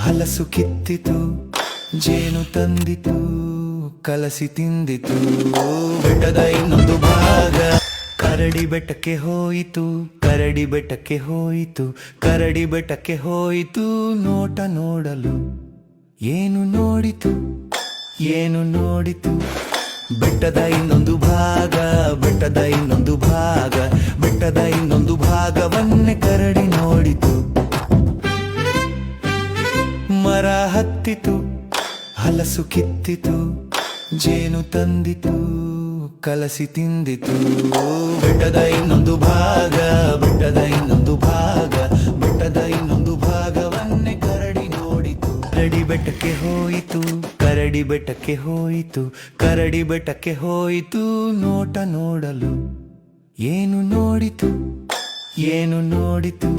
ಹಲಸು ಕಿತ್ತಿತು, ಜೇನು ತಂದಿತು, ಕಲಸಿ ತಿಂದಿತು. ಬೆಟ್ಟದ ಇನ್ನೊಂದು ಭಾಗ ಕರಡಿ ಬೆಟ್ಟಕ್ಕೆ ಹೋಯಿತು, ಕರಡಿ ಬೆಟ್ಟಕ್ಕೆ ಹೋಯಿತು, ಕರಡಿ ಬೆಟ್ಟಕ್ಕೆ ಹೋಯಿತು. ನೋಟ ನೋಡಲು ಏನು ನೋಡಿತು, ಏನು ನೋಡಿತು? ಬೆಟ್ಟದ ಇನ್ನೊಂದು ಭಾಗ, ಬೆಟ್ಟದ ಇನ್ನೊಂದು ಭಾಗ, ಬೆಟ್ಟದ ಇನ್ನೊಂದು ಭಾಗವನ್ನೇ ಕರಡಿ ನೋಡಿತು. ಮರ ಹತ್ತಿತು, ಹಲಸು ಕಿತ್ತಿತು, ಜೇನು ತಂದಿತು, ಕಲಸಿ ತಿಂದಿತು. ಬೆಟ್ಟದ ಇನ್ನೊಂದು ಭಾಗ, ಬೆಟ್ಟದ ಇನ್ನೊಂದು ಭಾಗ, ಬೆಟ್ಟದ ಇನ್ನೊಂದು ಭಾಗವನ್ನೇ ಕರಡಿ ನೋಡಿತು. ಕರಡಿ ಬೆಟ್ಟಕ್ಕೆ ಹೋಯಿತು, ಕರಡಿ ಬೆಟ್ಟಕ್ಕೆ ಹೋಯಿತು, ಕರಡಿ ಬೆಟ್ಟಕ್ಕೆ ಹೋಯಿತು. ನೋಟ ನೋಡಲು ಏನು ನೋಡಿತು, ಏನು ನೋಡಿತು?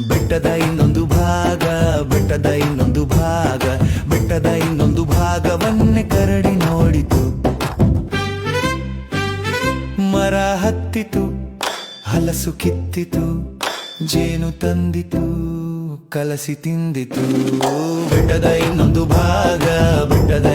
ಬೆಟ್ಟದ ಇನ್ನೊಂದು ಭಾಗ, ಬೆಟ್ಟದ ಇನ್ನೊಂದು ಭಾಗ, ಬೆಟ್ಟದ ಇನ್ನೊಂದು ಭಾಗವನ್ನೇ ಕರಡಿ ನೋಡಿತು. ಮರ ಹತ್ತಿತು, ಹಲಸು ಕಿತ್ತಿತು, ಜೇನು ತಂದಿತು, ಕಲಸಿ ತಿಂದಿತು. ಬೆಟ್ಟದ ಇನ್ನೊಂದು ಭಾಗ, ಬೆಟ್ಟದ